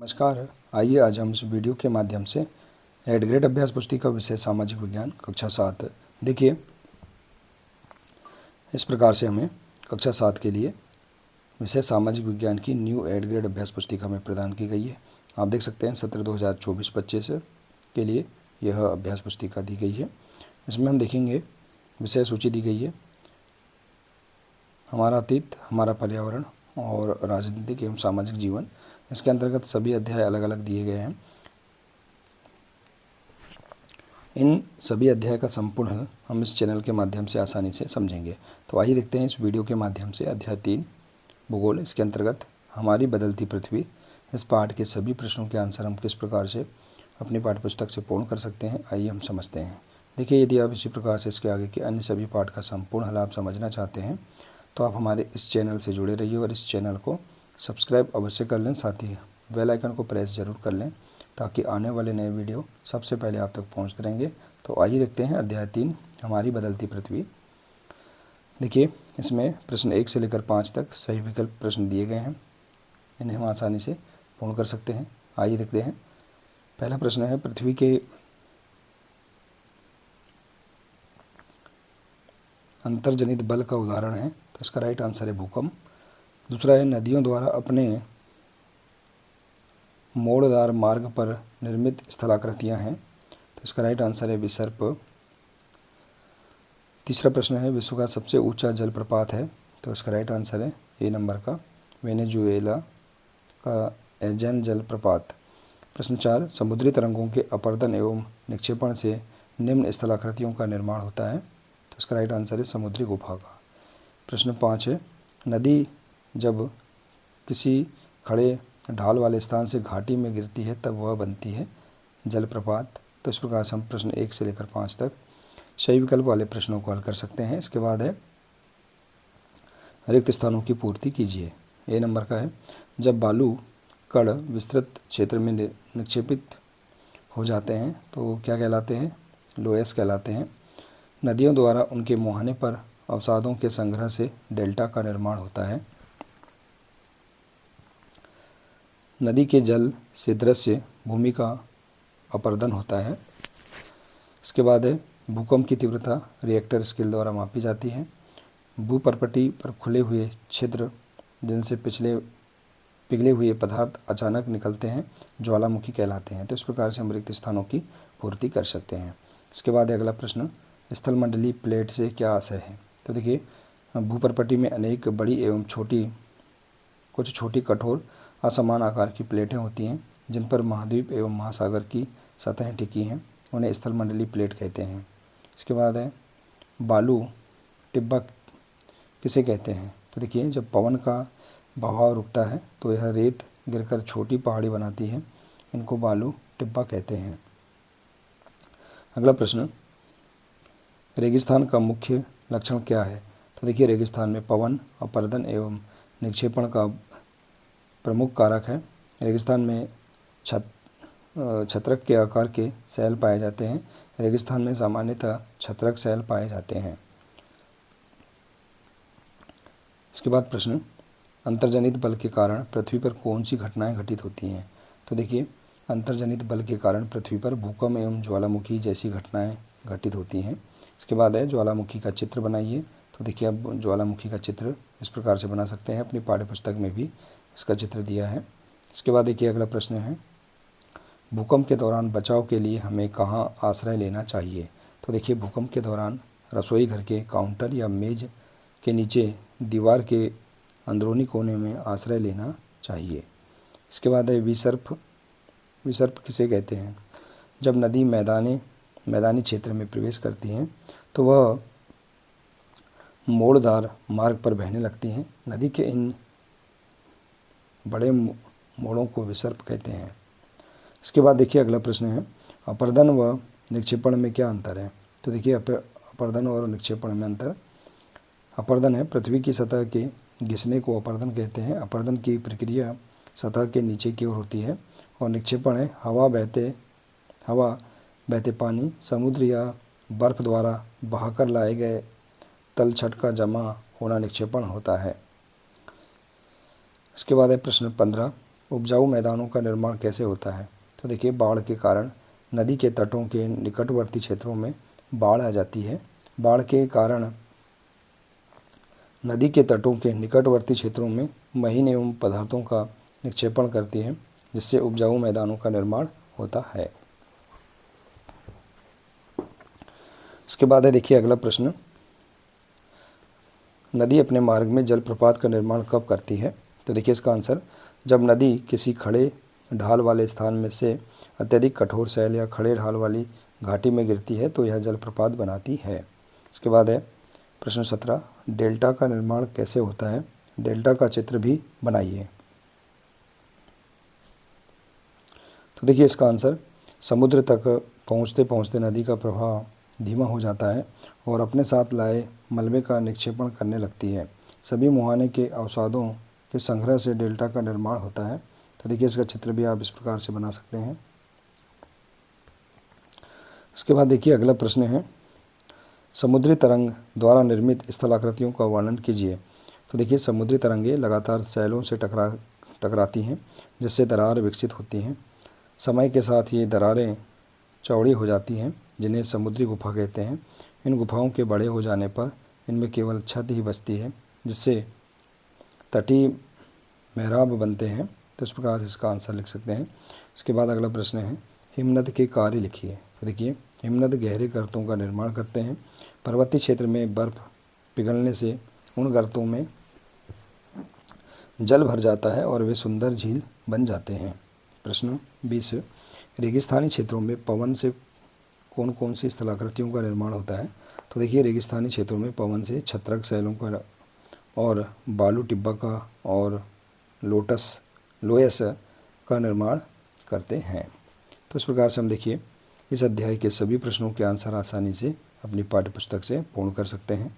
नमस्कार। आइए आज हम इस वीडियो के माध्यम से एड ग्रेड अभ्यास पुस्तिका विषय सामाजिक विज्ञान कक्षा 7 देखिए इस प्रकार से हमें कक्षा 7 के लिए विषय सामाजिक विज्ञान की न्यू एड ग्रेड अभ्यास पुस्तिका में प्रदान की गई है। आप देख सकते हैं सत्र 2024-25 के लिए यह अभ्यास पुस्तिका दी गई है। इसमें हम देखेंगे विषय सूची दी गई है, हमारा अतीत, हमारा पर्यावरण और राजनीतिक एवं सामाजिक जीवन। इसके अंतर्गत सभी अध्याय अलग अलग दिए गए हैं। इन सभी अध्याय का संपूर्ण हल हम इस चैनल के माध्यम से आसानी से समझेंगे। तो आइए देखते हैं इस वीडियो के माध्यम से अध्याय 3 भूगोल। इसके अंतर्गत हमारी बदलती पृथ्वी। इस पाठ के सभी प्रश्नों के आंसर हम किस प्रकार से अपनी पाठ्यपुस्तक से पूर्ण कर सकते हैं, आइए हम समझते हैं। देखिए, यदि आप इसी प्रकार से इसके आगे के अन्य सभी पाठ का संपूर्ण हल आप समझना चाहते हैं तो आप हमारे इस चैनल से जुड़े रहिए और इस चैनल को सब्सक्राइब अवश्य कर लें, साथ ही बेल आइकन को प्रेस जरूर कर लें ताकि आने वाले नए वीडियो सबसे पहले आप तक पहुंचते रहेंगे। तो आइए देखते हैं अध्याय 3 हमारी बदलती पृथ्वी। देखिए, इसमें प्रश्न 1 से लेकर 5 तक सही विकल्प प्रश्न दिए गए हैं, इन्हें हम आसानी से पूर्ण कर सकते हैं। आइए देखते हैं। पहला प्रश्न है, पृथ्वी के अंतर्जनित बल का उदाहरण है, तो इसका राइट आंसर है भूकंप। दूसरा है, नदियों द्वारा अपने मोड़दार मार्ग पर निर्मित स्थलाकृतियां हैं, तो इसका राइट आंसर है विसर्प। तीसरा प्रश्न है, विश्व का सबसे ऊंचा जलप्रपात है, तो इसका राइट आंसर है ए नंबर का वेनेजुएला का एजेन जलप्रपात। प्रश्न 4, समुद्री तरंगों के अपरदन एवं निक्षेपण से निम्न स्थलाकृतियों का निर्माण होता है, तो इसका राइट आंसर है समुद्री गुफा का। प्रश्न 5 है, नदी जब किसी खड़े ढाल वाले स्थान से घाटी में गिरती है तब वह बनती है जलप्रपात। तो इस प्रकार से हम प्रश्न 1 से लेकर 5 तक सही विकल्प वाले प्रश्नों को हल कर सकते हैं। इसके बाद है, रिक्त स्थानों की पूर्ति कीजिए। ए नंबर का है, जब बालू कण विस्तृत क्षेत्र में निक्षेपित हो जाते हैं तो क्या कहलाते हैं? लोएस कहलाते हैं। नदियों द्वारा उनके मुहाने पर अवसादों के संग्रह से डेल्टा का निर्माण होता है। नदी के जल से दृश्य भूमि का अपरदन होता है। इसके बाद है, भूकंप की तीव्रता रिएक्टर स्केल द्वारा मापी जाती है। भूपर्पटी पर खुले हुए छिद्र जिनसे पिघले हुए पदार्थ अचानक निकलते हैं ज्वालामुखी कहलाते हैं। तो इस प्रकार से हम रिक्त स्थानों की पूर्ति कर सकते हैं। इसके बाद अगला प्रश्न, स्थलमंडलीय प्लेट से क्या आशय है? तो देखिए, भूपर्पटी में अनेक बड़ी एवं कुछ छोटी कठोर असमान आकार की प्लेटें होती हैं जिन पर महाद्वीप एवं महासागर की सतहें टिकी हैं, उन्हें स्थलमंडलीय प्लेट कहते हैं। इसके बाद है, बालू टिब्बा किसे कहते हैं? तो देखिए, जब पवन का बहाव रुकता है तो यह रेत गिरकर छोटी पहाड़ी बनाती है, इनको बालू टिब्बा कहते हैं। अगला प्रश्न, रेगिस्तान का मुख्य लक्षण क्या है? तो देखिए, रेगिस्तान में पवन, अपरदन एवं निक्षेपण का प्रमुख कारक है। रेगिस्तान में छत्रक के आकार के सैल पाए जाते हैं। रेगिस्तान में सामान्यतः छत्रक सैल पाए जाते हैं। इसके बाद प्रश्न, अंतर्जनित बल के कारण पृथ्वी पर कौन सी घटनाएं घटित होती हैं? तो देखिए, अंतर्जनित बल के कारण पृथ्वी पर भूकंप एवं ज्वालामुखी जैसी घटनाएं घटित होती हैं। इसके बाद है, ज्वालामुखी का चित्र बनाइए। तो देखिए, अब ज्वालामुखी का चित्र इस प्रकार से बना सकते हैं, अपनी पाठ्यपुस्तक में भी इसका चित्र दिया है। इसके बाद देखिए, अगला प्रश्न है, भूकंप के दौरान बचाव के लिए हमें कहाँ आश्रय लेना चाहिए? तो देखिए, भूकंप के दौरान रसोई घर के काउंटर या मेज के नीचे दीवार के अंदरूनी कोने में आश्रय लेना चाहिए। इसके बाद है, विसर्प। विसर्प किसे कहते हैं? जब नदी मैदानी क्षेत्र में प्रवेश करती हैं तो वह मोड़दार मार्ग पर बहने लगती हैं। नदी के इन बड़े मोड़ों को विसर्प कहते हैं। इसके बाद देखिए, अगला प्रश्न है, अपरदन व निक्षेपण में क्या अंतर है? तो देखिए, अपरदन और निक्षेपण में अंतर। अपरदन है, पृथ्वी की सतह के घिसने को अपरदन कहते हैं। अपरदन की प्रक्रिया सतह के नीचे की ओर होती है। और निक्षेपण है, हवा बहते पानी, समुद्र या बर्फ द्वारा बहाकर लाए गए तलछट का जमा होना निक्षेपण होता है। इसके बाद है प्रश्न 15, उपजाऊ मैदानों का निर्माण कैसे होता है? तो देखिए, बाढ़ के कारण नदी के तटों के निकटवर्ती क्षेत्रों में बाढ़ आ जाती है। बाढ़ के कारण नदी के तटों के निकटवर्ती क्षेत्रों में महीन एवं पदार्थों का निक्षेपण करती है, जिससे उपजाऊ मैदानों का निर्माण होता है। इसके बाद है देखिए अगला प्रश्न, नदी अपने मार्ग में जलप्रपात का निर्माण कब करती है? तो देखिए इसका आंसर, जब नदी किसी खड़े ढाल वाले स्थान में से अत्यधिक कठोर शैल या खड़े ढाल वाली घाटी में गिरती है तो यह जलप्रपात बनाती है। इसके बाद है प्रश्न 17, डेल्टा का निर्माण कैसे होता है? डेल्टा का चित्र भी बनाइए। तो देखिए इसका आंसर, समुद्र तक पहुँचते पहुँचते नदी का प्रवाह धीमा हो जाता है और अपने साथ लाए मलबे का निक्षेपण करने लगती है। सभी मुहाने के अवसादों के संग्रह से डेल्टा का निर्माण होता है। तो देखिए इसका चित्र भी आप इस प्रकार से बना सकते हैं। इसके बाद देखिए अगला प्रश्न है, समुद्री तरंग द्वारा निर्मित स्थलाकृतियों का वर्णन कीजिए। तो देखिए, समुद्री तरंगें लगातार सैलों से टकराती हैं, जिससे दरार विकसित होती हैं। समय के साथ ये दरारें चौड़ी हो जाती हैं, जिन्हें समुद्री गुफा कहते हैं। इन गुफाओं के बड़े हो जाने पर इनमें केवल छत ही बचती है, जिससे तटीय मेहराब बनते हैं। तो इस प्रकार से इसका आंसर लिख सकते हैं। इसके बाद अगला प्रश्न है, हिमनद के कार्य लिखिए। तो देखिए, हिमनद गहरे गर्तों का निर्माण करते हैं। पर्वतीय क्षेत्र में बर्फ पिघलने से उन गर्तों में जल भर जाता है और वे सुंदर झील बन जाते हैं। प्रश्न 20, रेगिस्तानी क्षेत्रों में पवन से कौन कौन सी स्थलाकृतियों का निर्माण होता है? तो देखिए, रेगिस्तानी क्षेत्रों में पवन से छत्रक शैलों का और बालू टिब्बा का और लोयस का निर्माण करते हैं। तो इस प्रकार से हम देखिए इस अध्याय के सभी प्रश्नों के आंसर आसानी से अपनी पाठ्यपुस्तक से पूर्ण कर सकते हैं।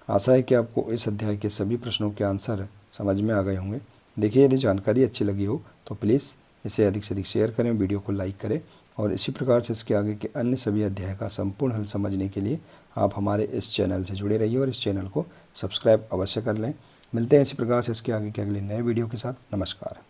आशा है कि आपको इस अध्याय के सभी प्रश्नों के आंसर समझ में आ गए होंगे। देखिए, यदि जानकारी अच्छी लगी हो तो प्लीज़ इसे अधिक से अधिक शेयर करें, वीडियो को लाइक करें और इसी प्रकार से इसके आगे के अन्य सभी अध्याय का संपूर्ण हल समझने के लिए आप हमारे इस चैनल से जुड़े रहिए और इस चैनल को सब्सक्राइब अवश्य कर लें। मिलते हैं इसी प्रकार से इसके आगे के अगले नए वीडियो के साथ। नमस्कार।